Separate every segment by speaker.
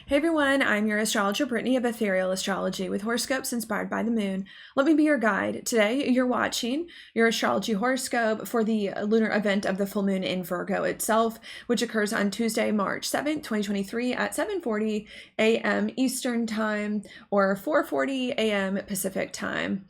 Speaker 1: Hey everyone, I'm your astrologer Brittany of Ethereal Astrology with horoscopes inspired by the moon. Let me be your guide. Today you're watching your astrology horoscope for the lunar event of the full moon in Virgo itself, which occurs on Tuesday, March 7th, 2023 at 7:40 a.m. Eastern Time or 4:40 a.m. Pacific Time.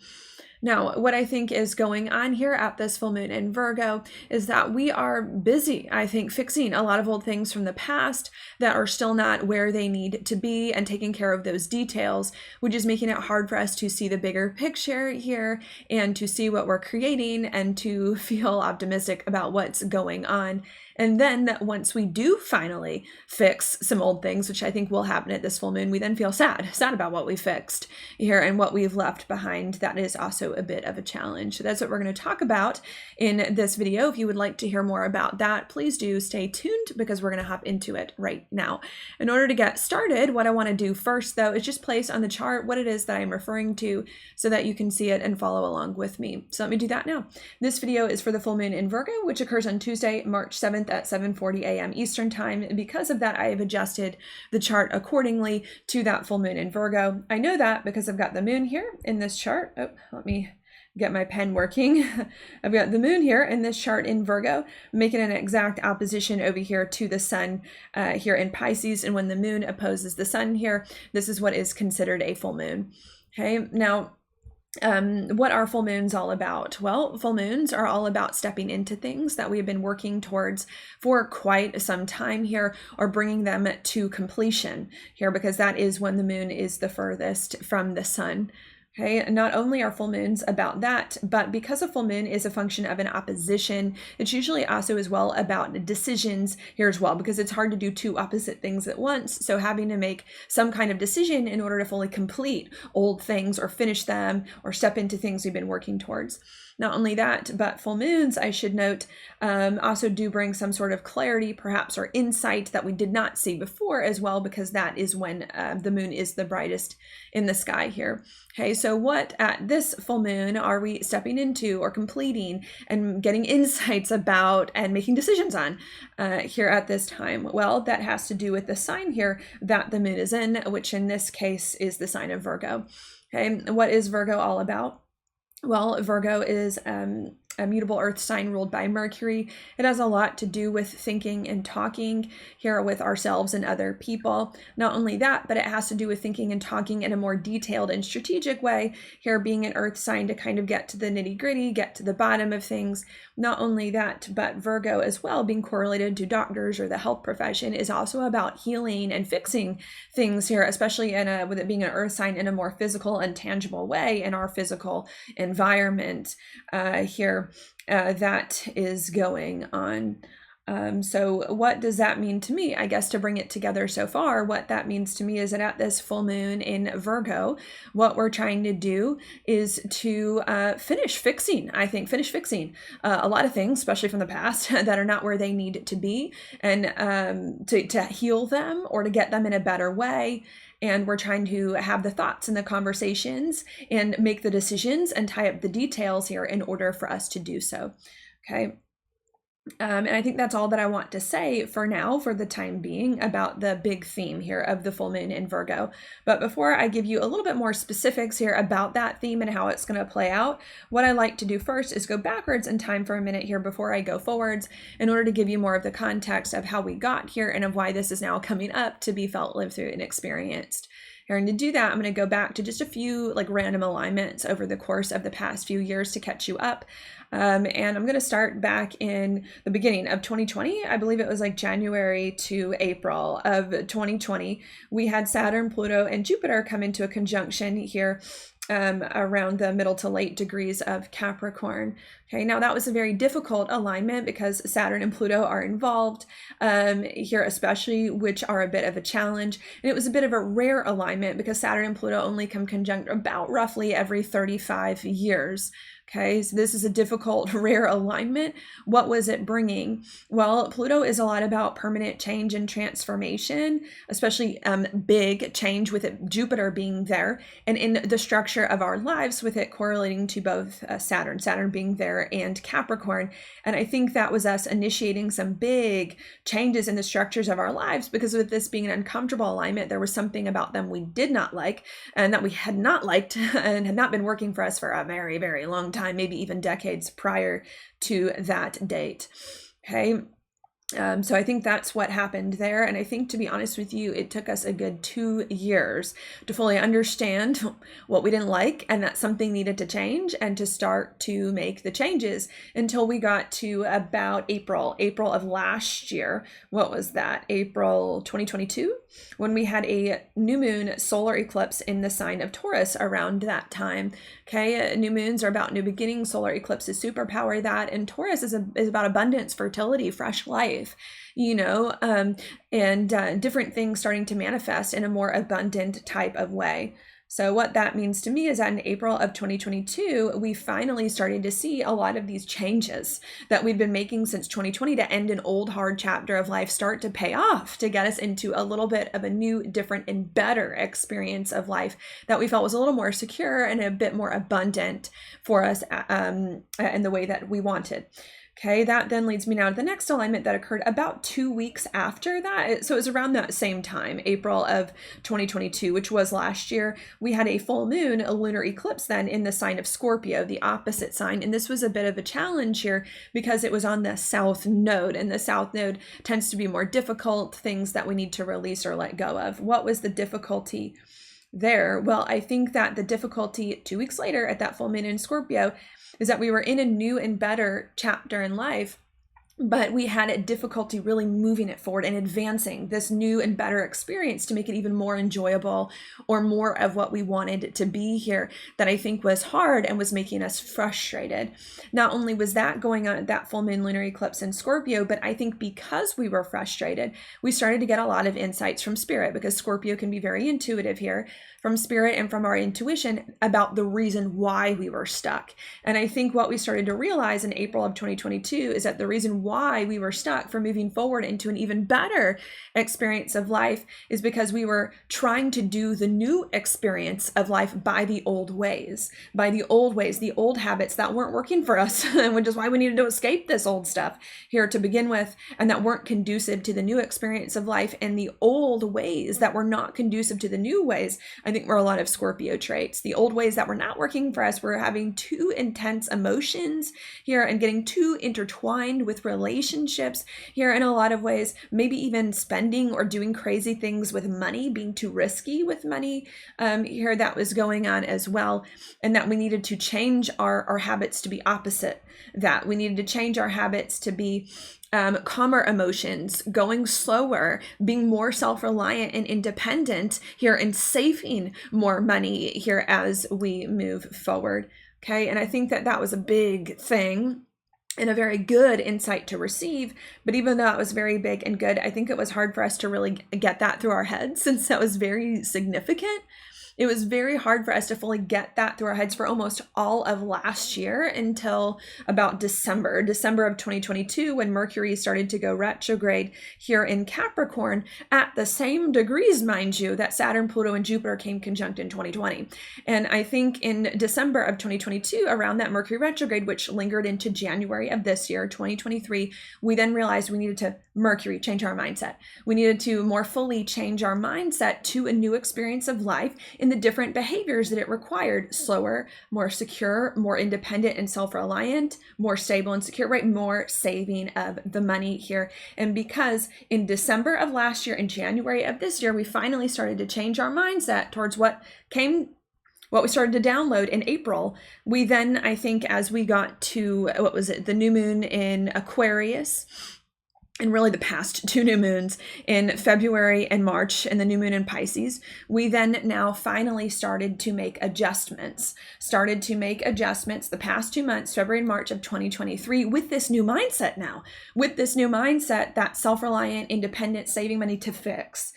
Speaker 1: Now, what I think is going on here at this full moon in Virgo is that we are busy, I think, fixing a lot of old things from the past that are still not where they need to be and taking care of those details, which is making it hard for us to see the bigger picture here and to see what we're creating and to feel optimistic about what's going on. And then once we do finally fix some old things, which I think will happen at this full moon, we then feel sad about what we fixed here and what we've left behind. That is also a bit of a challenge. So that's what we're going to talk about in this video. If you would like to hear more about that, please do stay tuned because we're going to hop into it right now. In order to get started, what I want to do first though is just place on the chart what it is that I'm referring to so that you can see it and follow along with me. So let me do that now. This video is for the full moon in Virgo, which occurs on Tuesday, March 7th at 7:40 a.m. Eastern Time. And because of that, I have adjusted the chart accordingly to that full moon in Virgo. I know that because I've got the moon here in this chart. Oh, let me get my pen working. I've got the moon here in this chart in Virgo, making an exact opposition over here to the sun here in Pisces. And when the moon opposes the sun here, this is what is considered a full moon. Okay, now what are full moons all about? Well, full moons are all about stepping into things that we've been working towards for quite some time here, or bringing them to completion here, because that is when the moon is the furthest from the sun. Okay, not only are full moons about that, but because a full moon is a function of an opposition, it's usually also as well about decisions here as well, because it's hard to do two opposite things at once. So having to make some kind of decision in order to fully complete old things or finish them or step into things we've been working towards. Not only that, but full moons, I should note, also do bring some sort of clarity, perhaps, or insight that we did not see before as well, because that is when the moon is the brightest in the sky here. Okay, so what at this full moon are we stepping into or completing and getting insights about and making decisions on here at this time? Well, that has to do with the sign here that the moon is in, which in this case is the sign of Virgo. Okay, what is Virgo all about? Well, Virgo is a mutable earth sign ruled by Mercury. It has a lot to do with thinking and talking here with ourselves and other people. Not only that, but it has to do with thinking and talking in a more detailed and strategic way, here being an earth sign to kind of get to the nitty-gritty, get to the bottom of things. Not only that, but Virgo as well, being correlated to doctors or the health profession, is also about healing and fixing things here, especially with it being an earth sign in a more physical and tangible way in our physical environment here. That is going on. So what does that mean to me? I guess to bring it together so far, what that means to me is that at this full moon in Virgo, what we're trying to do is to finish fixing a lot of things, especially from the past, that are not where they need to be, and to heal them or to get them in a better way. And we're trying to have the thoughts and the conversations and make the decisions and tie up the details here in order for us to do so. Okay. And I think that's all that I want to say for now, for the time being, about the big theme here of the full moon in Virgo. But before I give you a little bit more specifics here about that theme and how it's going to play out, what I like to do first is go backwards in time for a minute here before I go forwards, in order to give you more of the context of how we got here and of why this is now coming up to be felt, lived through, and experienced. And to do that, I'm going to go back to just a few random alignments over the course of the past few years to catch you up. And I'm going to start back in the beginning of 2020. I believe it was January to April of 2020. We had Saturn, Pluto, and Jupiter come into a conjunction here around the middle to late degrees of Capricorn. Okay, now that was a very difficult alignment because Saturn and Pluto are involved here especially, which are a bit of a challenge. And it was a bit of a rare alignment because Saturn and Pluto only come conjunct about roughly every 35 years. Okay, so this is a difficult, rare alignment. What was it bringing? Well, Pluto is a lot about permanent change and transformation, especially big change with it, Jupiter being there, and in the structure of our lives with it correlating to both Saturn being there, and Capricorn. And I think that was us initiating some big changes in the structures of our lives, because with this being an uncomfortable alignment, there was something about them we did not like and that we had not liked and had not been working for us for a very, very long time, maybe even decades prior to that date. Okay. So I think that's what happened there. And I think, to be honest with you, it took us a good 2 years to fully understand what we didn't like and that something needed to change, and to start to make the changes, until we got to about April of last year. What was that? April 2022, when we had a new moon solar eclipse in the sign of Taurus around that time. Okay. New moons are about new beginnings. Solar eclipses superpower that. And Taurus is about abundance, fertility, fresh life. And different things starting to manifest in a more abundant type of way. So what that means to me is that in April of 2022, we finally started to see a lot of these changes that we've been making since 2020 to end an old, hard chapter of life start to pay off, to get us into a little bit of a new, different, and better experience of life that we felt was a little more secure and a bit more abundant for us in the way that we wanted. Okay, that then leads me now to the next alignment that occurred about 2 weeks after that. So it was around that same time, April of 2022, which was last year. We had a full moon, a lunar eclipse then, in the sign of Scorpio, the opposite sign. And this was a bit of a challenge here because it was on the south node, and the south node tends to be more difficult, things that we need to release or let go of. What was the difficulty there? Well, I think that the difficulty 2 weeks later at that full moon in Scorpio is that we were in a new and better chapter in life, but we had a difficulty really moving it forward and advancing this new and better experience to make it even more enjoyable, or more of what we wanted it to be here, that I think was hard and was making us frustrated. Not only was that going on at that full moon lunar eclipse in Scorpio, but I think because we were frustrated, we started to get a lot of insights from spirit, because Scorpio can be very intuitive here, from spirit and from our intuition about the reason why we were stuck. And I think what we started to realize in April of 2022 is that the reason why we were stuck from moving forward into an even better experience of life is because we were trying to do the new experience of life by the old ways, the old habits that weren't working for us, which is why we needed to escape this old stuff here to begin with, and that weren't conducive to the new experience of life. And the old ways that were not conducive to the new ways, I think, were a lot of Scorpio traits. The old ways that were not working for us were having too intense emotions here and getting too intertwined with relationships here in a lot of ways, maybe even spending or doing crazy things with money, being too risky with money here, that was going on as well. And that we needed to change our habits to be opposite that. We needed to change our habits to be calmer emotions, going slower, being more self-reliant and independent here, and saving more money here as we move forward. Okay. And I think that that was a big thing and a very good insight to receive. But even though it was very big and good, I think it was hard for us to really get that through our heads, since that was very significant. It was very hard for us to fully get that through our heads for almost all of last year, until about December of 2022, when Mercury started to go retrograde here in Capricorn at the same degrees, mind you, that Saturn, Pluto, and Jupiter came conjunct in 2020. And I think in December of 2022, around that Mercury retrograde, which lingered into January of this year, 2023, we then realized we needed to change our mindset. We needed to more fully change our mindset to a new experience of life in the different behaviors that it required: slower, more secure, more independent and self-reliant, more stable and secure, right? More saving of the money here. And because in December of last year and January of this year, we finally started to change our mindset towards what we started to download in April, we then, I think, as we got to, the new moon in Aquarius, and really the past two new moons in February and March and the new moon in Pisces, we then now finally started to make adjustments the past 2 months, February and March of 2023, with this new mindset now, that self-reliant, independent, saving money to fix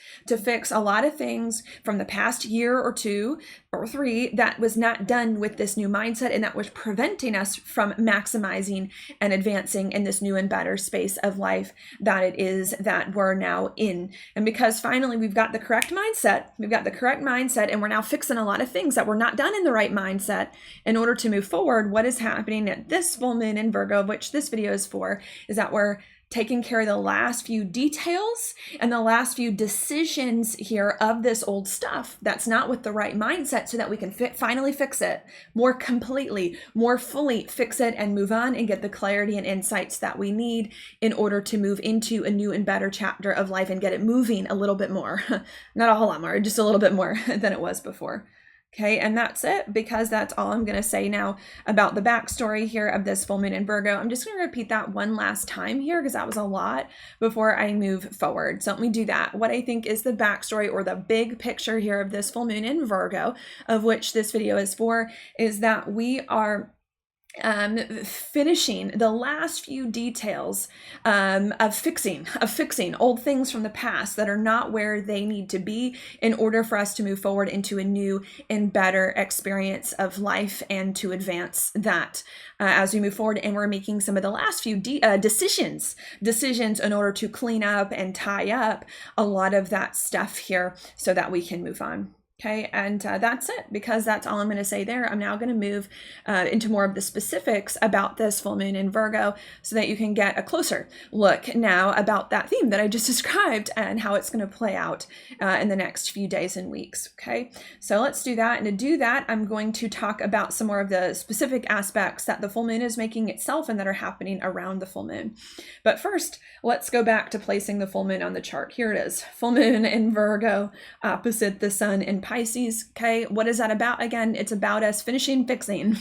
Speaker 1: a lot of things from the past year or two or three that was not done with this new mindset, and that was preventing us from maximizing and advancing in this new and better space of life that it is that we're now in. And because finally we've got the correct mindset, and we're now fixing a lot of things that were not done in the right mindset in order to move forward, what is happening at this full moon in Virgo, which this video is for, is that we're taking care of the last few details and the last few decisions here of this old stuff that's not with the right mindset, so that we can finally fix it more completely, more fully fix it and move on and get the clarity and insights that we need in order to move into a new and better chapter of life and get it moving a little bit more, not a whole lot more, just a little bit more than it was before. Okay, and that's it, because that's all I'm going to say now about the backstory here of this full moon in Virgo. I'm just going to repeat that one last time here, because that was a lot, before I move forward. So let me do that. What I think is the backstory, or the big picture here of this full moon in Virgo, of which this video is for, is that we are finishing the last few details of fixing old things from the past that are not where they need to be, in order for us to move forward into a new and better experience of life, and to advance that as we move forward. And we're making some of the last few decisions in order to clean up and tie up a lot of that stuff here, so that we can move on. Okay, and that's it, because that's all I'm going to say there. I'm now going to move into more of the specifics about this full moon in Virgo, so that you can get a closer look now about that theme that I just described, and how it's going to play out in the next few days and weeks. Okay, so let's do that. And to do that, I'm going to talk about some more of the specific aspects that the full moon is making itself and that are happening around the full moon. But first, let's go back to placing the full moon on the chart. Here it is, full moon in Virgo, opposite the sun in Pisces. Okay, what is that about? Again, it's about us fixing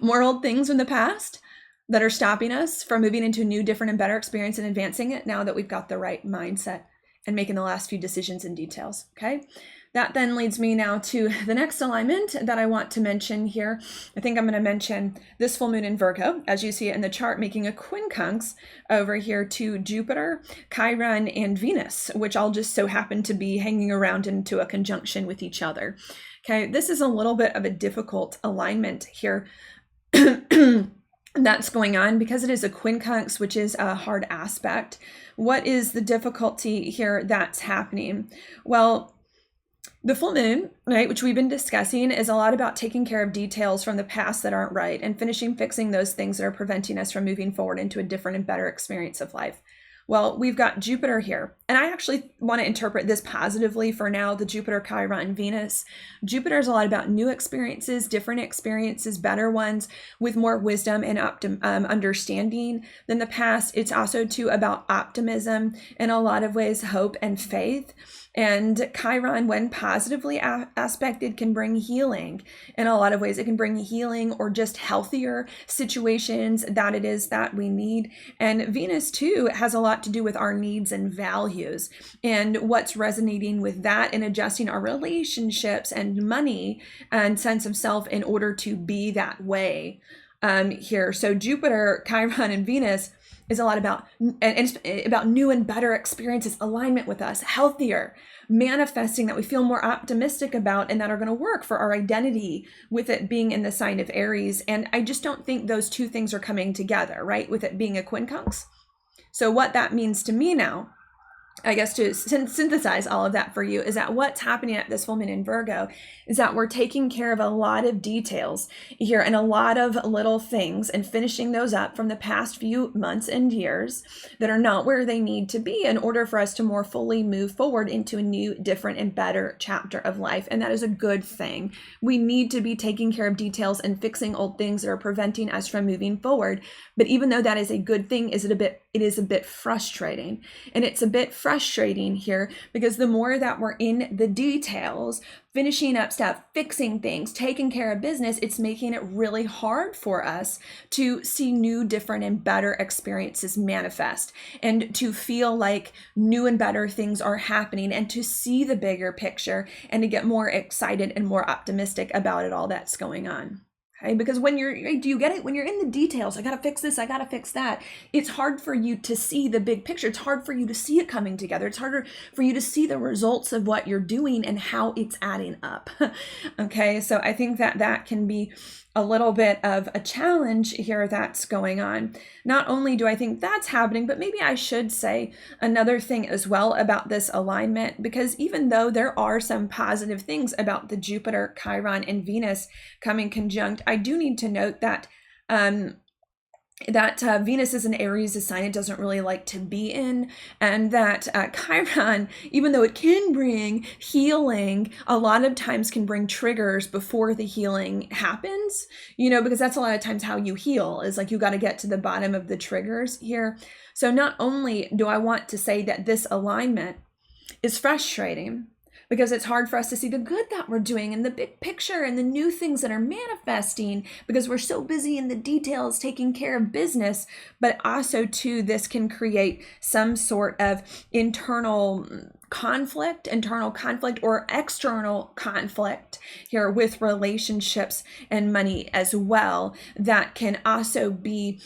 Speaker 1: more old things from the past that are stopping us from moving into a new, different, and better experience, and advancing it now that we've got the right mindset and making the last few decisions and details. Okay, that then leads me now to the next alignment that I want to mention here. I think I'm going to mention this full moon in Virgo, as you see it in the chart, making a quincunx over here to Jupiter, Chiron, and Venus, which all just so happen to be hanging around into a conjunction with each other. Okay, this is a little bit of a difficult alignment here that's going on, because it is a quincunx, which is a hard aspect. What is the difficulty here that's happening? Well, the full moon, right, which we've been discussing, is a lot about taking care of details from the past that aren't right, and fixing those things that are preventing us from moving forward into a different and better experience of life. Well, we've got Jupiter here, and I actually want to interpret this positively for now, the Jupiter, Chiron, Venus. Jupiter is a lot about new experiences, different experiences, better ones, with more wisdom and understanding than the past. It's also too about optimism, in a lot of ways, hope and faith. And Chiron, when positively aspected, can bring healing. In a lot of ways, it can bring healing or just healthier situations that it is that we need. And Venus, too, has a lot to do with our needs and values, and what's resonating with that, and adjusting our relationships and money and sense of self in order to be that way here. So Jupiter, Chiron, and Venus is a lot about, and it's about new and better experiences, alignment with us, healthier, manifesting that we feel more optimistic about, and that are going to work for our identity, with it being in the sign of Aries. And I just don't think those two things are coming together, right, with it being a quincunx. So what that means to me now, I guess, to synthesize all of that for you, is that what's happening at this full moon in Virgo is that we're taking care of a lot of details here, and a lot of little things, and finishing those up from the past few months and years that are not where they need to be, in order for us to more fully move forward into a new, different, and better chapter of life. And that is a good thing. We need to be taking care of details and fixing old things that are preventing us from moving forward. But even though that is a good thing, it is a bit frustrating. And it's a bit frustrating frustrating here because the more that we're in the details, finishing up stuff, fixing things, taking care of business, it's making it really hard for us to see new, different, and better experiences manifest, and to feel like new and better things are happening, and to see the bigger picture, and to get more excited and more optimistic about it all that's going on. Okay, because when do you get it? When you're in the details, I got to fix this, I got to fix that. It's hard for you to see the big picture. It's hard for you to see it coming together. It's harder for you to see the results of what you're doing and how it's adding up. Okay, so I think that can be a little bit of a challenge here that's going on. Not only do I think that's happening, but maybe I should say another thing as well about this alignment, because even though there are some positive things about the Jupiter, Chiron, and Venus coming conjunct, I do need to note that Venus is an Aries, a sign it doesn't really like to be in, and that Chiron, even though it can bring healing, a lot of times can bring triggers before the healing happens, because that's a lot of times how you heal, is like you got to get to the bottom of the triggers here. So not only do I want to say that this alignment is frustrating, because it's hard for us to see the good that we're doing and the big picture and the new things that are manifesting because we're so busy in the details taking care of business. But also too, this can create some sort of internal conflict or external conflict here with relationships and money as well, that can also be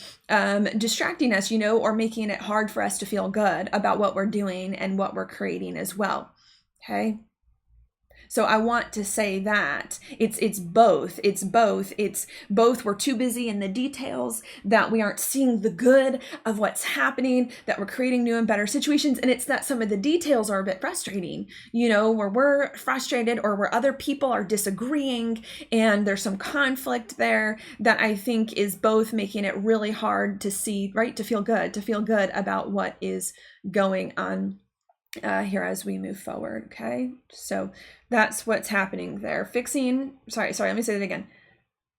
Speaker 1: distracting us, or making it hard for us to feel good about what we're doing and what we're creating as well. Okay. So I want to say that it's both. We're too busy in the details that we aren't seeing the good of what's happening, that we're creating new and better situations. And it's that some of the details are a bit frustrating, where we're frustrated or where other people are disagreeing and there's some conflict there that I think is both making it really hard to see, right? To feel good about what is going on here as we move forward. Okay, so that's what's happening there. Let me say that again.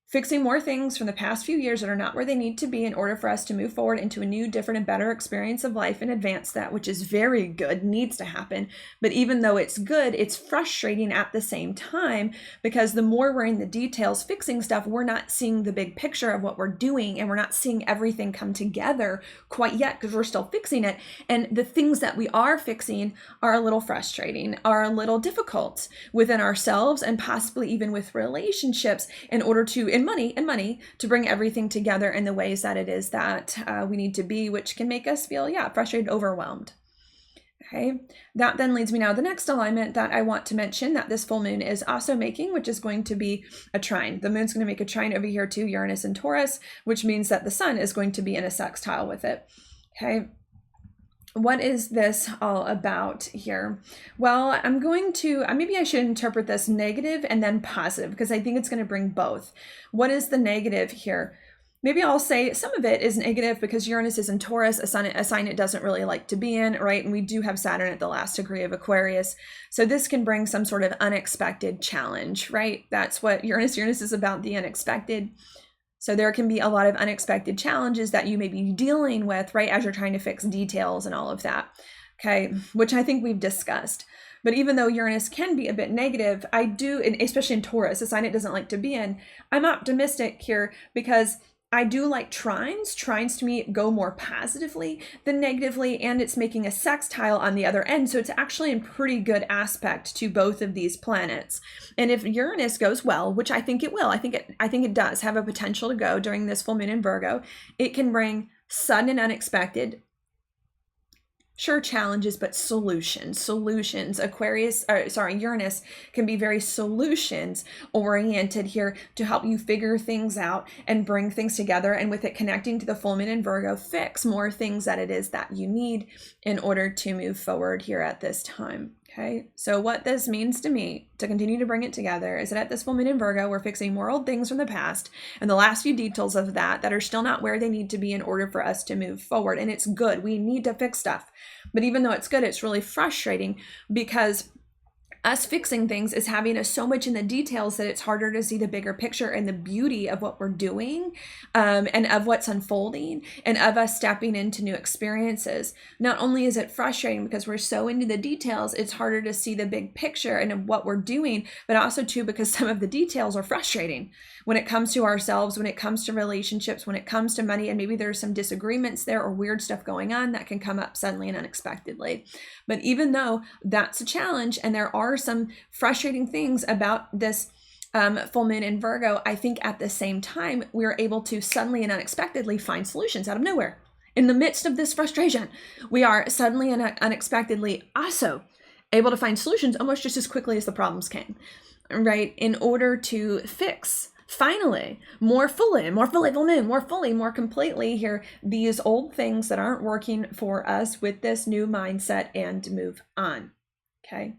Speaker 1: Fixing more things from the past few years that are not where they need to be in order for us to move forward into a new, different, and better experience of life and advance that, which is very good, needs to happen. But even though it's good, it's frustrating at the same time, because the more we're in the details fixing stuff, we're not seeing the big picture of what we're doing, and we're not seeing everything come together quite yet because we're still fixing it. And the things that we are fixing are a little frustrating, are a little difficult within ourselves, and possibly even with relationships, in order to money to bring everything together in the ways that it is that we need to be, which can make us feel, frustrated, overwhelmed. Okay, that then leads me now to the next alignment that I want to mention that this full moon is also making, which is going to be a trine. The moon's going to make a trine over here to Uranus and Taurus, which means that the sun is going to be in a sextile with it. Okay. What is this all about here? Well, maybe I should interpret this negative and then positive, because I think it's going to bring both. What is the negative here? Maybe I'll say some of it is negative because Uranus is in Taurus, a sign it doesn't really like to be in, right? And we do have Saturn at the last degree of Aquarius. So this can bring some sort of unexpected challenge, right? That's what Uranus is about, the unexpected. So there can be a lot of unexpected challenges that you may be dealing with, right, as you're trying to fix details and all of that, okay, which I think we've discussed. But even though Uranus can be a bit negative, I do, and especially in Taurus, a sign it doesn't like to be in, I'm optimistic here because I do like trines. Trines to me go more positively than negatively, and it's making a sextile on the other end. So it's actually in pretty good aspect to both of these planets. And if Uranus goes well, which I think it will, I think it does have a potential to go during this full moon in Virgo, it can bring sudden and unexpected, sure, challenges, but solutions. Uranus can be very solutions oriented here to help you figure things out and bring things together. And with it connecting to the full moon in Virgo, fix more things that it is that you need in order to move forward here at this time. Okay, so what this means to me, to continue to bring it together, is that at this full moon in Virgo, we're fixing more old things from the past and the last few details of that are still not where they need to be in order for us to move forward. And it's good. We need to fix stuff. But even though it's good, it's really frustrating because us fixing things is having us so much in the details that it's harder to see the bigger picture and the beauty of what we're doing, and of what's unfolding, and of us stepping into new experiences. Not only is it frustrating because we're so into the details, it's harder to see the big picture and of what we're doing, but also too because some of the details are frustrating when it comes to ourselves, when it comes to relationships, when it comes to money, and maybe there's some disagreements there or weird stuff going on that can come up suddenly and unexpectedly. But even though that's a challenge and there are some frustrating things about this full moon in Virgo, I think at the same time, we're able to suddenly and unexpectedly find solutions out of nowhere. In the midst of this frustration, we are suddenly and unexpectedly also able to find solutions almost just as quickly as the problems came, right? In order to fix finally, more fully, full moon, more fully, more completely here, these old things that aren't working for us with this new mindset and move on. Okay.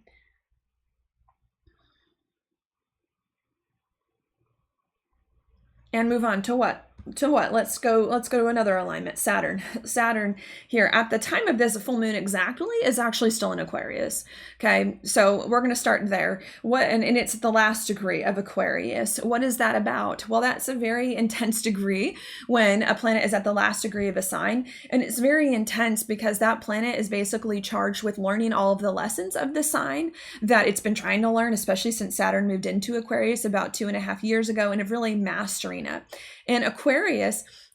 Speaker 1: And move on to what? Let's go to another alignment. Saturn here at the time of this full moon exactly is actually still in Aquarius. Okay, so we're going to start there. And it's the last degree of Aquarius. What is that about? Well, that's a very intense degree when a planet is at the last degree of a sign, and it's very intense because that planet is basically charged with learning all of the lessons of the sign that it's been trying to learn, especially since Saturn moved into Aquarius about 2.5 years ago, and of really mastering it. And Aquarius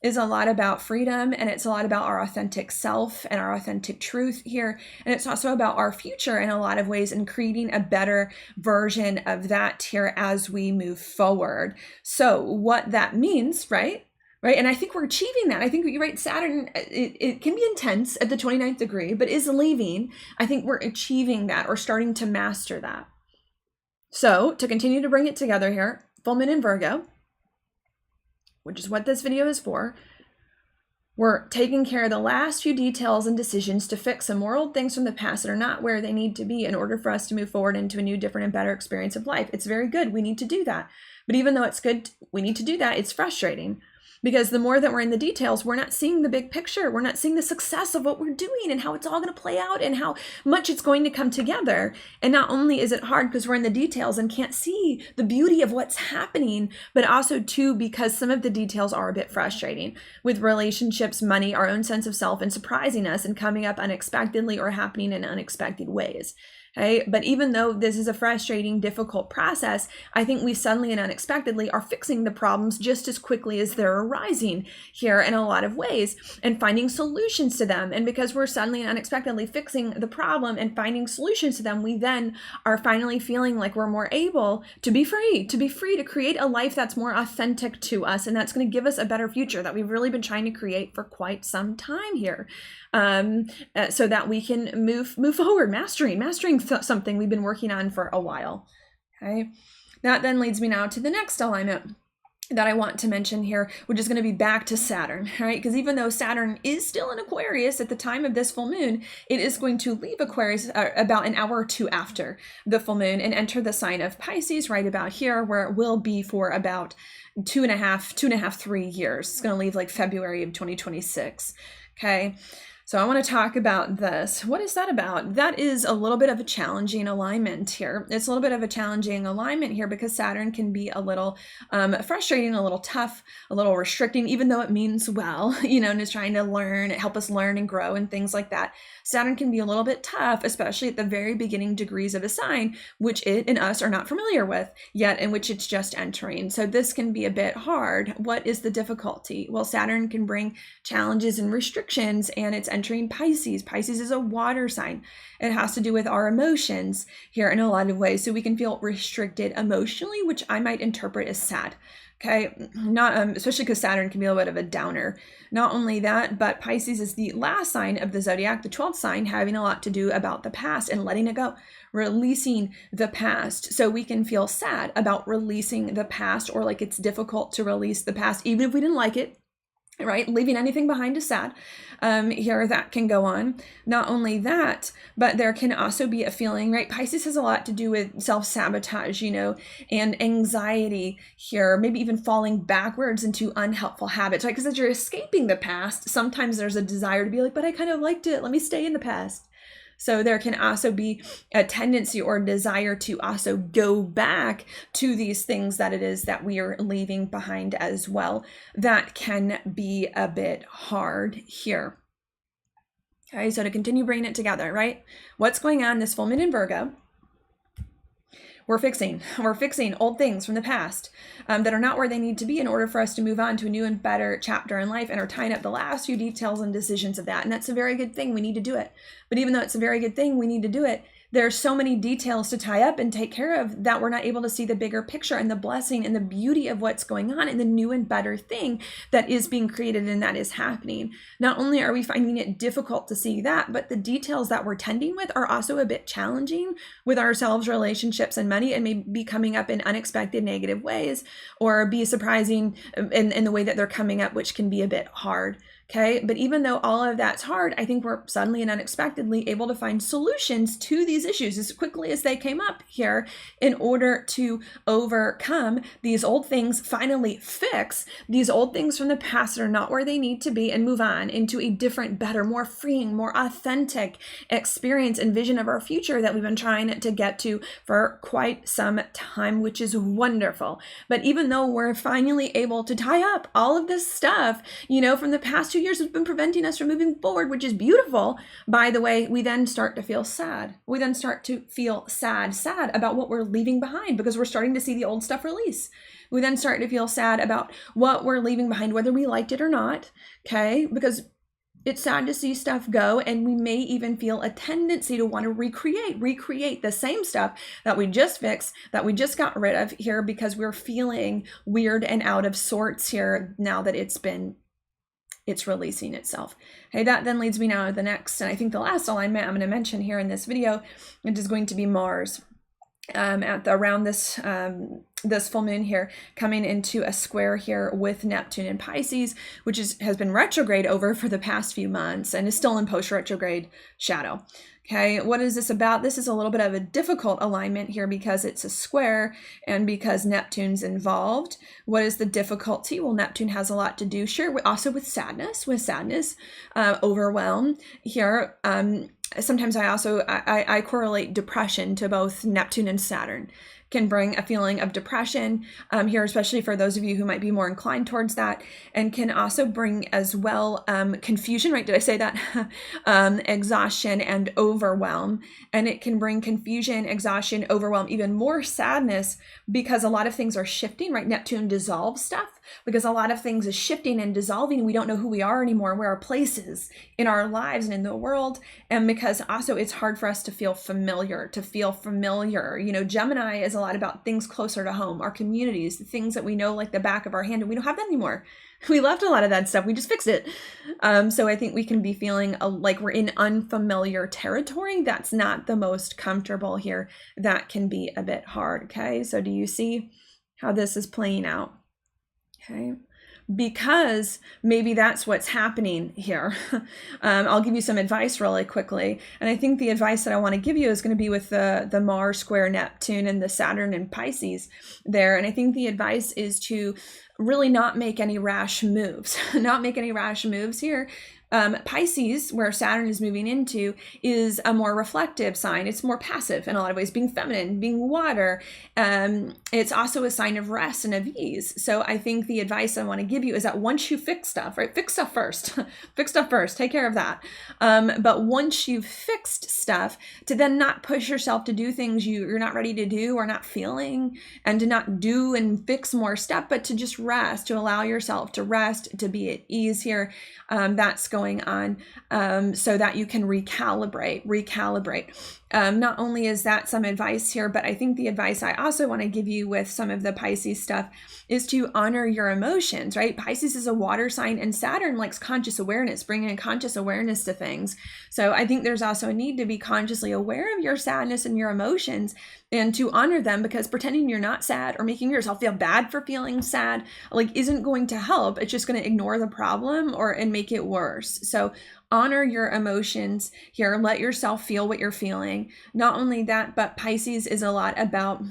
Speaker 1: is a lot about freedom, and it's a lot about our authentic self and our authentic truth here. And it's also about our future in a lot of ways and creating a better version of that here as we move forward. So what that means, right? And I think we're achieving that. I think you're right. Saturn, it can be intense at the 29th degree, but is leaving. I think we're achieving that or starting to master that. So to continue to bring it together here, full moon in Virgo, which is what this video is for. We're taking care of the last few details and decisions to fix some more old things from the past that are not where they need to be in order for us to move forward into a new, different, and better experience of life. It's very good. We need to do that. But even though it's good, we need to do that, it's frustrating. Because the more that we're in the details, we're not seeing the big picture. We're not seeing the success of what we're doing and how it's all going to play out and how much it's going to come together. And not only is it hard because we're in the details and can't see the beauty of what's happening, but also too because some of the details are a bit frustrating with relationships, money, our own sense of self, and surprising us and coming up unexpectedly or happening in unexpected ways. Okay? But even though this is a frustrating, difficult process, I think we suddenly and unexpectedly are fixing the problems just as quickly as they're arising here in a lot of ways and finding solutions to them. And because we're suddenly and unexpectedly fixing the problem and finding solutions to them, we then are finally feeling like we're more able to be free to create a life that's more authentic to us. And that's going to give us a better future that we've really been trying to create for quite some time here. So that we can move forward, mastering something we've been working on for a while. Okay, that then leads me now to the next alignment that I want to mention here, which is going to be back to Saturn, right? Because even though Saturn is still in Aquarius at the time of this full moon, it is going to leave Aquarius about an hour or two after the full moon and enter the sign of Pisces right about here, where it will be for about 2.5, 3 years. It's going to leave like February of 2026. Okay. So I want to talk about this. What is that about? That is a little bit of a challenging alignment here. It's a little bit of a challenging alignment here because Saturn can be a little frustrating, a little tough, a little restricting, even though it means well, and is trying to help us learn and grow and things like that. Saturn can be a little bit tough, especially at the very beginning degrees of a sign, which it and us are not familiar with yet, in which it's just entering. So this can be a bit hard. What is the difficulty? Well, Saturn can bring challenges and restrictions, and it's entering Pisces. Pisces is a water sign. It has to do with our emotions here in a lot of ways. So we can feel restricted emotionally, which I might interpret as sad. Okay, not especially because Saturn can be a little bit of a downer. Not only that, but Pisces is the last sign of the zodiac, the 12th sign, having a lot to do about the past and letting it go, releasing the past. So we can feel sad about releasing the past, or like it's difficult to release the past, even if we didn't like it. Right? Leaving anything behind is sad. Here that can go on. Not only that, but there can also be a feeling, right? Pisces has a lot to do with self-sabotage, and anxiety here, maybe even falling backwards into unhelpful habits, right? Because as you're escaping the past, sometimes there's a desire to be like, but I kind of liked it. Let me stay in the past. So there can also be a tendency or desire to also go back to these things that it is that we are leaving behind as well. That can be a bit hard here. Okay, so to continue bringing it together, right? What's going on this full moon in Virgo? We're fixing old things from the past that are not where they need to be in order for us to move on to a new and better chapter in life, and are tying up the last few details and decisions of that. And that's a very good thing. We need to do it. But even though it's a very good thing, we need to do it. There's so many details to tie up and take care of that we're not able to see the bigger picture and the blessing and the beauty of what's going on and the new and better thing that is being created and that is happening. Not only are we finding it difficult to see that, but the details that we're tending with are also a bit challenging with ourselves, relationships, and money, and may be coming up in unexpected negative ways, or be surprising in the way that they're coming up, which can be a bit hard. Okay, but even though all of that's hard, I think we're suddenly and unexpectedly able to find solutions to these issues as quickly as they came up here in order to overcome these old things, finally fix these old things from the past that are not where they need to be, and move on into a different, better, more freeing, more authentic experience and vision of our future that we've been trying to get to for quite some time, which is wonderful. But even though we're finally able to tie up all of this stuff, from the past 2 years has been preventing us from moving forward, which is beautiful. By the way, we then start to feel sad. We then start to feel sad about what we're leaving behind, because we're starting to see the old stuff release. We then start to feel sad about what we're leaving behind, whether we liked it or not, okay? Because it's sad to see stuff go, and we may even feel a tendency to want to recreate the same stuff that we just fixed, that we just got rid of here, because we're feeling weird and out of sorts here now that it's releasing itself. Okay, that then leads me now to the next, and I think the last alignment I'm going to mention here in this video, it is going to be Mars. Around this full moon here, coming into a square here with Neptune in Pisces, which has been retrograde over for the past few months and is still in post-retrograde shadow. Okay, what is this about? This is a little bit of a difficult alignment here because it's a square and because Neptune's involved. What is the difficulty? Well, Neptune has a lot to do, sure, also with sadness, overwhelm here. Sometimes I correlate depression to both Neptune and Saturn. Can bring a feeling of depression here, especially for those of you who might be more inclined towards that, and can also bring as well confusion, right? Did I say that? Exhaustion and overwhelm. And it can bring confusion, exhaustion, overwhelm, even more sadness, because a lot of things are shifting, right? Neptune dissolves stuff, because a lot of things is shifting and dissolving. We don't know who we are anymore, where our place is in our lives and in the world. And because also it's hard for us to feel familiar. Gemini is a lot about things closer to home, our communities, the things that we know like the back of our hand, and we don't have that anymore. We left a lot of that stuff. We just fixed it. So I think we can be feeling like we're in unfamiliar territory. That's not the most comfortable here. That can be a bit hard. Okay. So do you see how this is playing out? Okay. Because maybe that's what's happening here. I'll give you some advice really quickly. And I think the advice that I want to give you is going to be with the Mars square Neptune and the Saturn and Pisces there. And I think the advice is to really not make any rash moves, here. Pisces, where Saturn is moving into, is a more reflective sign. It's more passive in a lot of ways, being feminine, being water. It's also a sign of rest and of ease. So I think the advice I want to give you is that once you fix stuff, right? Fix stuff first. Take care of that. But once you've fixed stuff, to then not push yourself to do things you're not ready to do or not feeling, and to not do and fix more stuff, but to just rest, to allow yourself to rest, to be at ease here. That's going on, so that you can recalibrate. Not only is that some advice here, but I think the advice I also want to give you with some of the Pisces stuff is to honor your emotions, right? Pisces is a water sign, and Saturn likes conscious awareness, bringing conscious awareness to things. So I think there's also a need to be consciously aware of your sadness and your emotions, and to honor them, because pretending you're not sad or making yourself feel bad for feeling sad isn't going to help. It's just going to ignore the problem and make it worse. So honor your emotions here. Let yourself feel what you're feeling. Not only that, but Pisces is a lot about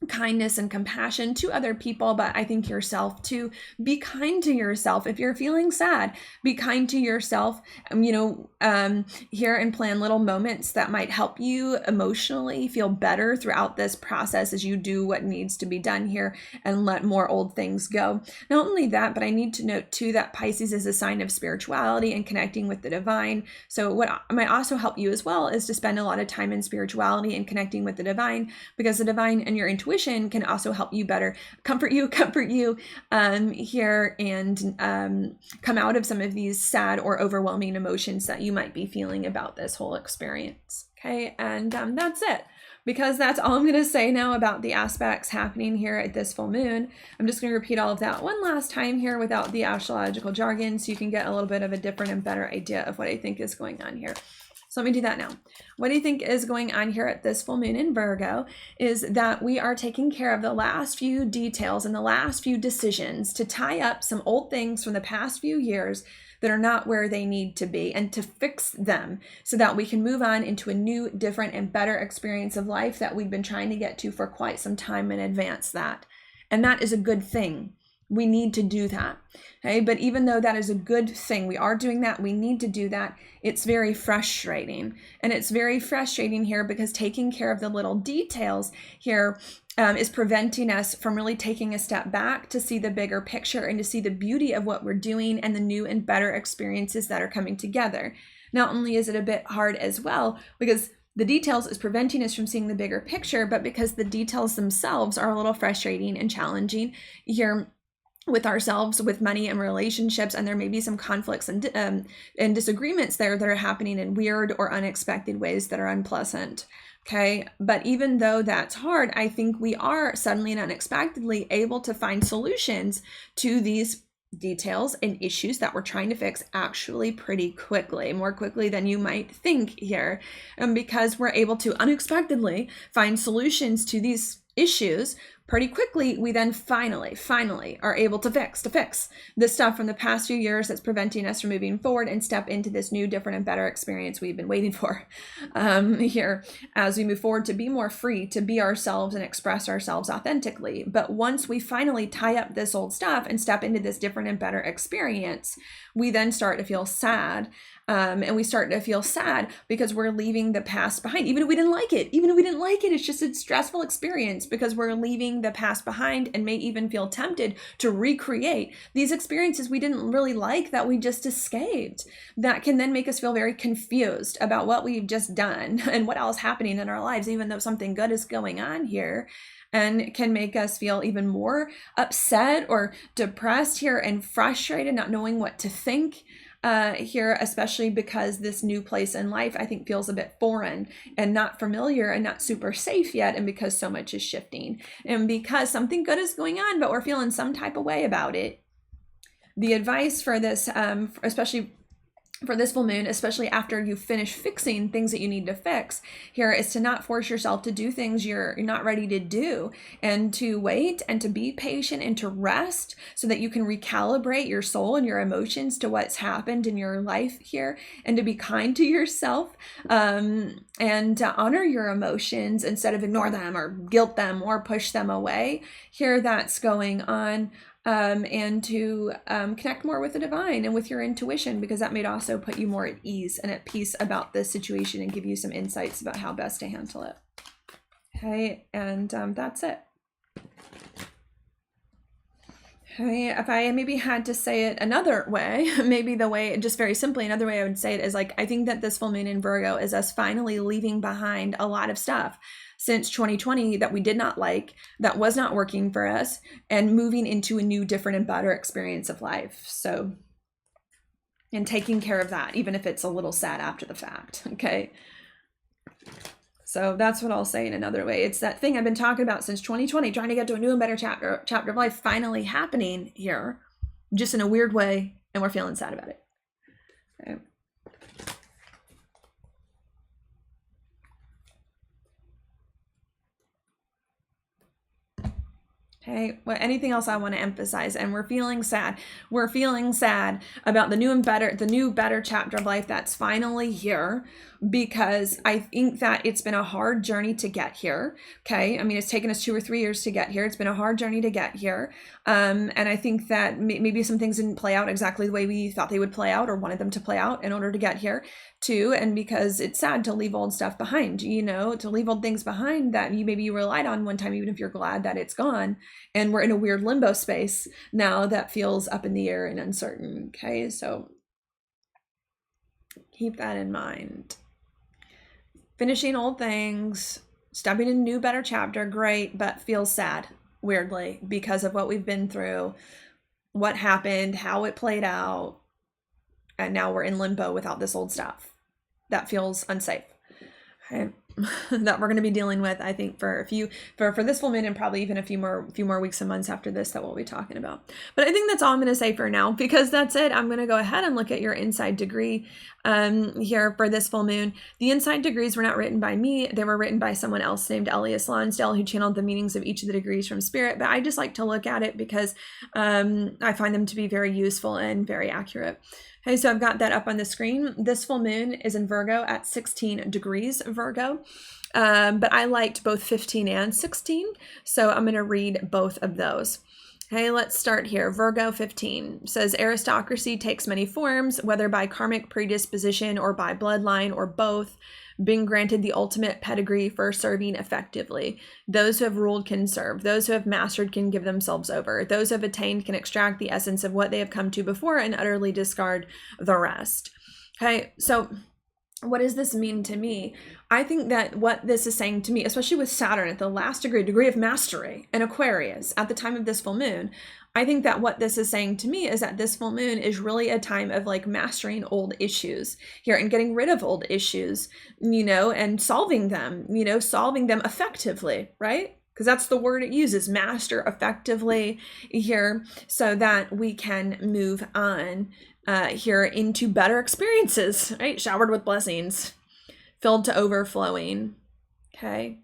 Speaker 1: kindness and compassion to other people, but I think yourself too. Be kind to yourself. If you're feeling sad, be kind to yourself, here, and plan little moments that might help you emotionally feel better throughout this process as you do what needs to be done here and let more old things go. Not only that, but I need to note too that Pisces is a sign of spirituality and connecting with the divine. So what might also help you as well is to spend a lot of time in spirituality and connecting with the divine, because the divine and your intuition can also help you better comfort you here, and come out of some of these sad or overwhelming emotions that you might be feeling about this whole experience. Okay, and that's it, because that's all I'm going to say now about the aspects happening here at this full moon. I'm just going to repeat all of that one last time here without the astrological jargon, so you can get a little bit of a different and better idea of what I think is going on here. So let me do that now. What do you think is going on here at this full moon in Virgo is that we are taking care of the last few details and the last few decisions to tie up some old things from the past few years that are not where they need to be, and to fix them so that we can move on into a new, different, and better experience of life that we've been trying to get to for quite some time and advance that. And that is a good thing. We need to do that. Okay, but even though that is a good thing, we are doing that, we need to do that, it's very frustrating. And it's very frustrating here because taking care of the little details here is preventing us from really taking a step back to see the bigger picture and to see the beauty of what we're doing and the new and better experiences that are coming together. Not only is it a bit hard as well, because the details is preventing us from seeing the bigger picture, but because the details themselves are a little frustrating and challenging here with ourselves, with money and relationships, and there may be some conflicts and disagreements there that are happening in weird or unexpected ways that are unpleasant. Okay, but even though that's hard, I think we are suddenly and unexpectedly able to find solutions to these details and issues that we're trying to fix actually pretty quickly, more quickly than you might think here. And because we're able to unexpectedly find solutions to these issues pretty quickly, we then finally are able to fix the stuff from the past few years that's preventing us from moving forward and step into this new, different, and better experience we've been waiting for here as we move forward to be more free, to be ourselves and express ourselves authentically. But once we finally tie up this old stuff and step into this different and better experience, we then start to feel sad. And we start to feel sad because we're leaving the past behind. Even if we didn't like it, it's just a stressful experience because we're leaving the past behind, and may even feel tempted to recreate these experiences we didn't really like that we just escaped. That can then make us feel very confused about what we've just done and what else is happening in our lives, even though something good is going on here, and can make us feel even more upset or depressed here and frustrated, not knowing what to think here, especially because this new place in life, I think, feels a bit foreign and not familiar and not super safe yet. And because so much is shifting and because something good is going on, but we're feeling some type of way about it. The advice for this, especially for this full moon, especially after you finish fixing things that you need to fix here, is to not force yourself to do things you're not ready to do, and to wait and to be patient and to rest so that you can recalibrate your soul and your emotions to what's happened in your life here, and to be kind to yourself and to honor your emotions instead of ignore them or guilt them or push them away here. That's going on. And to connect more with the divine and with your intuition, because that may also put you more at ease and at peace about this situation and give you some insights about how best to handle it. Okay, and that's it. Okay, if I maybe had to say it another way, maybe the way, just very simply, another way I would say it is like, I think that this full moon in Virgo is us finally leaving behind a lot of stuff since 2020 that we did not like, that was not working for us, and moving into a new, different, and better experience of life. So, and taking care of that, even if it's a little sad after the fact, okay? So that's what I'll say in another way. It's that thing I've been talking about since 2020, trying to get to a new and better chapter of life finally happening here, just in a weird way, and we're feeling sad about it. Okay. Okay, Okay, well, anything else I want to emphasize? And we're feeling sad. We're feeling sad about the new better chapter of life that's finally here, because I think that it's been a hard journey to get here. Okay, I mean, it's taken us 2 or 3 years to get here. It's been a hard journey to get here. And I think that maybe some things didn't play out exactly the way we thought they would play out or wanted them to play out in order to get here too. And because it's sad to leave old stuff behind, to leave old things behind that you relied on one time, even if you're glad that it's gone. And we're in a weird limbo space now that feels up in the air and uncertain. Okay, so keep that in mind. Finishing old things, stepping in a new, better chapter, great, but feels sad, weirdly, because of what we've been through, what happened, how it played out, and now we're in limbo without this old stuff. That feels unsafe. Okay. That we're going to be dealing with, I think, for this full moon, and probably even a few more weeks and months after this that we'll be talking about. But I think that's all I'm going to say for now, because that's it. I'm going to go ahead and look at your inside degree here for this full moon. The inside degrees were not written by me. They were written by someone else named Elias Lonsdale, who channeled the meanings of each of the degrees from spirit. But I just like to look at it because I find them to be very useful and very accurate. Okay, so I've got that up on the screen. This full moon is in Virgo at 16 degrees Virgo, but I liked both 15 and 16, so I'm going to read both of those. Okay, let's start here. Virgo 15 says, aristocracy takes many forms, whether by karmic predisposition or by bloodline or both. Being granted the ultimate pedigree for serving effectively. Those who have ruled can serve. Those who have mastered can give themselves over. Those who have attained can extract the essence of what they have come to before and utterly discard the rest. Okay, so what does this mean to me? I think that what this is saying to me, especially with Saturn at the last degree of mastery in Aquarius at the time of this full moon, I think that what this is saying to me is that this full moon is really a time of like mastering old issues here and getting rid of old issues, and solving them effectively, right? Because that's the word it uses, master effectively here, so that we can move on here into better experiences, right? Showered with blessings, filled to overflowing, okay?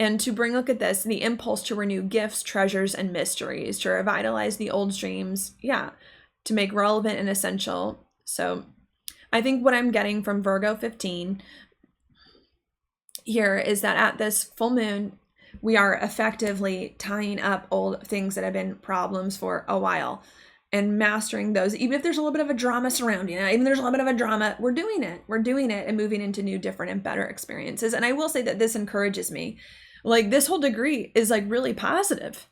Speaker 1: And to bring, look at this, the impulse to renew gifts, treasures, and mysteries, to revitalize the old dreams, to make relevant and essential. So I think what I'm getting from Virgo 15 here is that at this full moon, we are effectively tying up old things that have been problems for a while and mastering those. Even if there's a little bit of a drama surrounding it, even there's a little bit of a drama, we're doing it and moving into new, different, and better experiences. And I will say that this encourages me. Like, this whole degree is like really positive.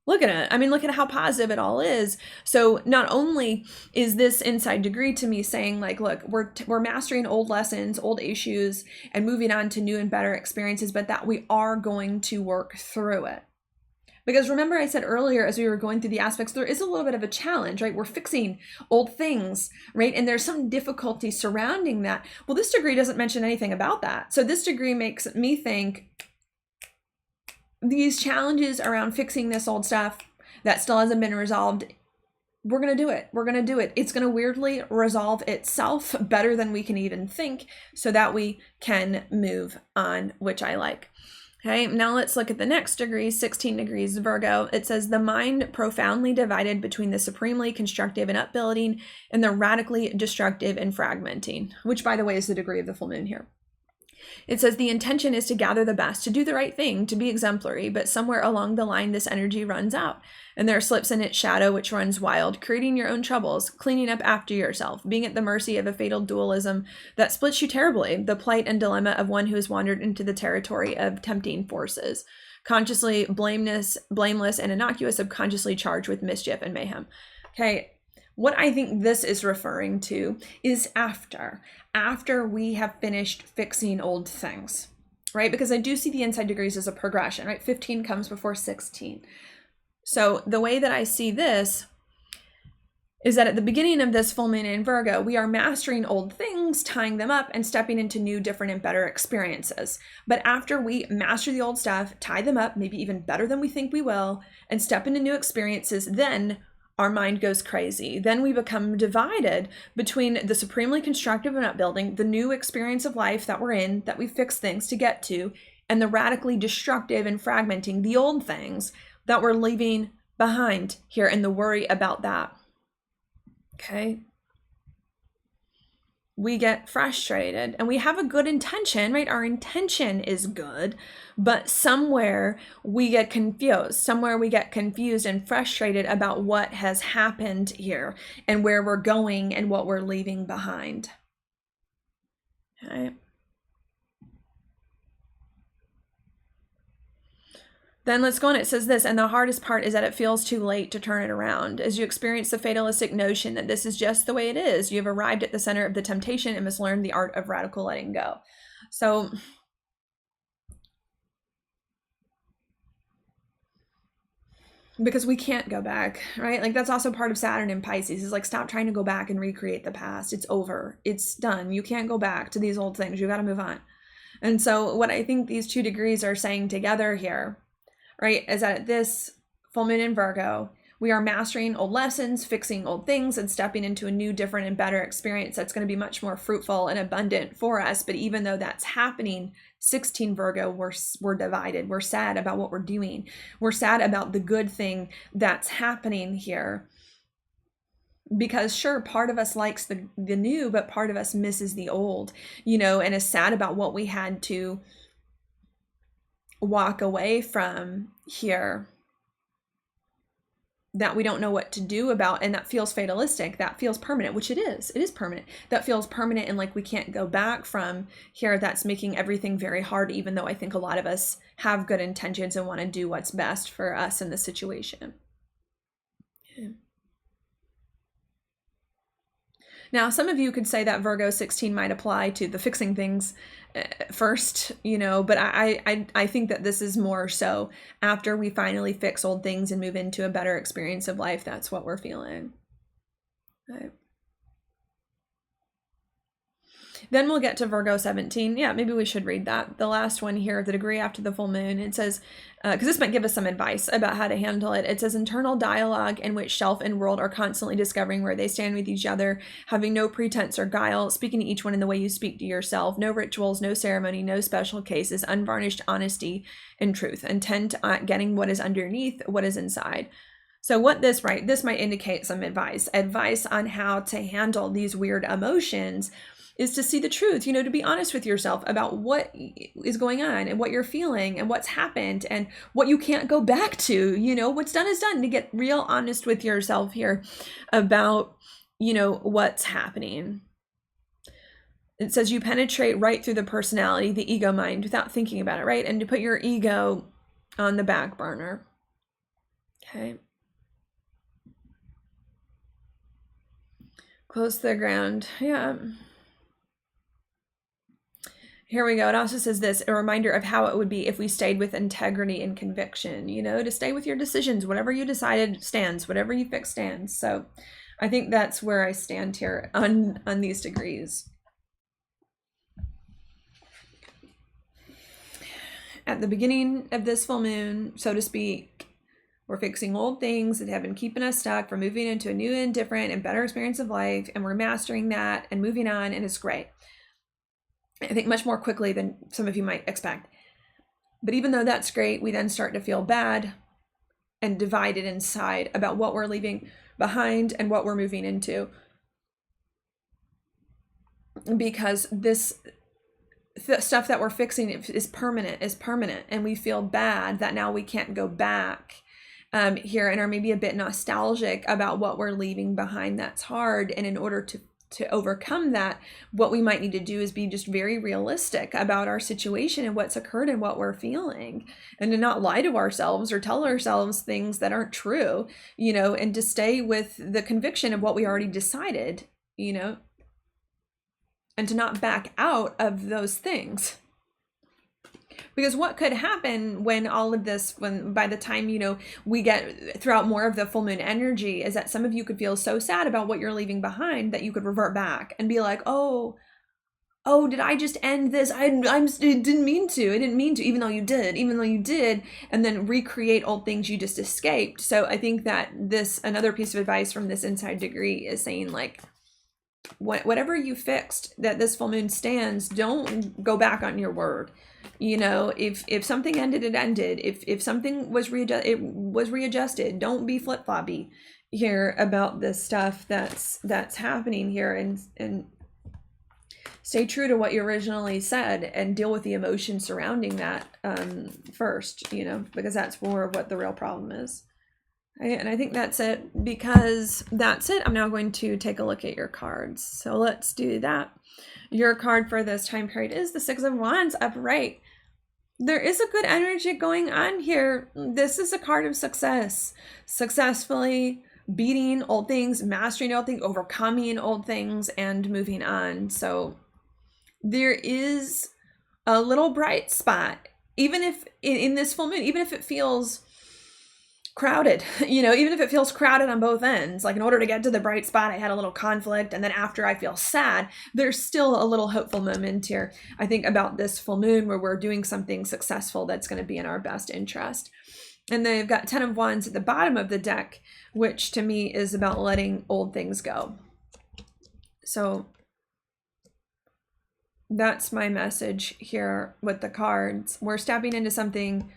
Speaker 1: Look at it. I mean, look at how positive it all is. So not only is this inside degree to me saying like, look, we're mastering old lessons, old issues, and moving on to new and better experiences, but that we are going to work through it. Because remember I said earlier, as we were going through the aspects, there is a little bit of a challenge, right? We're fixing old things, right? And there's some difficulty surrounding that. Well, this degree doesn't mention anything about that. So this degree makes me think these challenges around fixing this old stuff that still hasn't been resolved, we're going to do it. We're going to do it. It's going to weirdly resolve itself better than we can even think, so that we can move on, which I like. Okay, now let's look at the next degree, 16 degrees Virgo. It says the mind profoundly divided between the supremely constructive and upbuilding and the radically destructive and fragmenting, which by the way is the degree of the full moon here. It says the intention is to gather the best, to do the right thing, to be exemplary, but somewhere along the line this energy runs out, and there are slips in its shadow which runs wild, creating your own troubles, cleaning up after yourself, being at the mercy of a fatal dualism that splits you terribly, the plight and dilemma of one who has wandered into the territory of tempting forces, consciously blameless and innocuous, subconsciously charged with mischief and mayhem. Okay. What I think this is referring to is after we have finished fixing old things, right? Because I do see the inside degrees as a progression, right? 15 comes before 16. So the way that I see this is that at the beginning of this full moon in Virgo, we are mastering old things, tying them up, and stepping into new, different, and better experiences. But after we master the old stuff, tie them up, maybe even better than we think we will, and step into new experiences, then our mind goes crazy. Then we become divided between the supremely constructive and upbuilding, the new experience of life that we're in, that we fix things to get to, and the radically destructive and fragmenting the old things that we're leaving behind here, and the worry about that. Okay. We get frustrated and we have a good intention, right? Our intention is good, but somewhere we get confused. And frustrated about what has happened here and where we're going and what we're leaving behind. Okay. Then let's go on. It says this, and the hardest part is that it feels too late to turn it around. As you experience the fatalistic notion that this is just the way it is, you have arrived at the center of the temptation and must learn the art of radical letting go. So because we can't go back, right? Like that's also part of Saturn in Pisces, is like, stop trying to go back and recreate the past. It's over. It's done. You can't go back to these old things. You got to move on. And so what I think these 2 degrees are saying together here, right, is that this full moon in Virgo, we are mastering old lessons, fixing old things, and stepping into a new, different, and better experience that's going to be much more fruitful and abundant for us. But even though that's happening, 16 Virgo, we're divided. We're sad about what we're doing. We're sad about the good thing that's happening here. Because sure, part of us likes the new, but part of us misses the old, and is sad about what we had to walk away from here that we don't know what to do about, and that feels fatalistic, that feels permanent, which it is permanent. That feels permanent and like we can't go back from here. That's making everything very hard, even though I think a lot of us have good intentions and want to do what's best for us in the situation. Yeah. Now, some of you could say that Virgo 16 might apply to the fixing things first, but I think that this is more so after we finally fix old things and move into a better experience of life. That's what we're feeling. Right. Then we'll get to Virgo 17. Yeah, maybe we should read that. The last one here, the degree after the full moon. It says, because this might give us some advice about how to handle it. It says, internal dialogue in which self and world are constantly discovering where they stand with each other, having no pretense or guile, speaking to each one in the way you speak to yourself, no rituals, no ceremony, no special cases, unvarnished honesty and truth, intent on getting what is underneath, what is inside. So what this might indicate some advice on how to handle these weird emotions, is to see the truth, to be honest with yourself about what is going on and what you're feeling and what's happened and what you can't go back to. What's done is done. To get real honest with yourself here about, what's happening. It says you penetrate right through the personality, the ego mind, without thinking about it, right? And to put your ego on the back burner. Okay. Close to the ground. Yeah. Here we go. It also says this, a reminder of how it would be if we stayed with integrity and conviction, to stay with your decisions. Whatever you decided stands, whatever you fix stands. So I think that's where I stand here on these degrees. At the beginning of this full moon, so to speak, we're fixing old things that have been keeping us stuck. We're moving into a new and different and better experience of life, and we're mastering that and moving on, and it's great. I think much more quickly than some of you might expect. But even though that's great, we then start to feel bad and divided inside about what we're leaving behind and what we're moving into. Because this stuff that we're fixing is permanent, and we feel bad that now we can't go back here, and are maybe a bit nostalgic about what we're leaving behind. That's hard. And in order to overcome that, what we might need to do is be just very realistic about our situation and what's occurred and what we're feeling, and to not lie to ourselves or tell ourselves things that aren't true, and to stay with the conviction of what we already decided, and to not back out of those things. Because what could happen when all of this, when by the time, we get throughout more of the full moon energy, is that some of you could feel so sad about what you're leaving behind that you could revert back and be like, oh, did I just end this? I didn't mean to, even though you did, and then recreate old things you just escaped. So I think that another piece of advice from this inside degree is saying, like, whatever you fixed that this full moon stands, don't go back on your word. You know, if something ended, it ended. If something was readjusted, it was readjusted. Don't be flip-floppy here about this stuff that's happening here, and stay true to what you originally said and deal with the emotion surrounding that first, you know, because that's more of what the real problem is. And I think that's it. Because that's it, I'm now going to take a look at your cards. So let's do that. Your card for this time period is the Six of Wands upright. There is a good energy going on here. This is a card of success. Successfully beating old things, mastering old things, overcoming old things, and moving on. So there is a little bright spot, even if in this full moon, even if it feels crowded, you know, even if it feels crowded on both ends. Like, in order to get to the bright spot, I had a little conflict, and then after I feel sad, there's still a little hopeful moment here, I think, about this full moon, where we're doing something successful that's going to be in our best interest. And they've got 10 of Wands at the bottom of the deck, which to me is about letting old things go. So that's my message here with the cards. We're stepping into something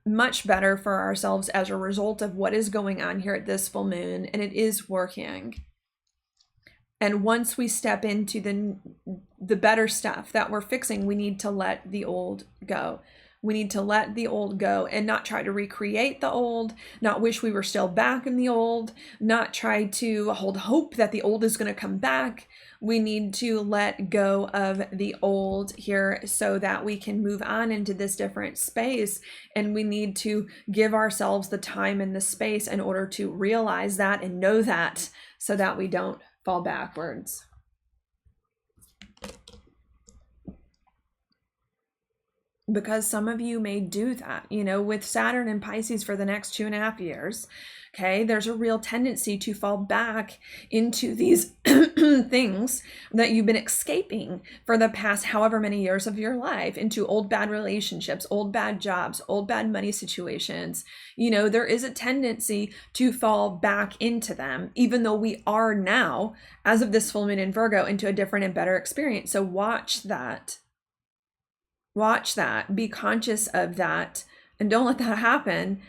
Speaker 1: much better for ourselves as a result of what is going on here at this full moon, and it is working. And once we step into the better stuff that we're fixing, we need to let the old go. We need to let the old go and not try to recreate the old, not wish we were still back in the old, not try to hold hope that the old is going to come back. We need to let go of the old here so that we can move on into this different space. And we need to give ourselves the time and the space in order to realize that and know that, so that we don't fall backwards. Because some of you may do that, you know, with Saturn and Pisces for the next 2.5 years. Okay, there's a real tendency to fall back into these things that you've been escaping for the past however many years of your life, into old bad relationships, old bad jobs, old bad money situations. You know, there is a tendency to fall back into them, even though we are now, as of this full moon in Virgo, into a different and better experience. So watch that. Watch that. Be conscious of that. And don't let that happen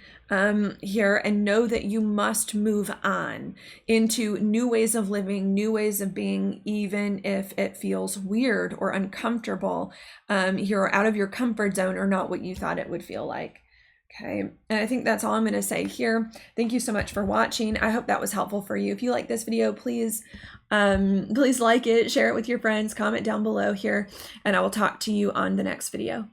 Speaker 1: here, and know that you must move on into new ways of living, new ways of being, even if it feels weird or uncomfortable here, or out of your comfort zone, or not what you thought it would feel like. Okay, and I think that's all I'm going to say here. Thank you so much for watching. I hope that was helpful for you. If you like this video, please like it, share it with your friends, comment down below here, and I will talk to you on the next video.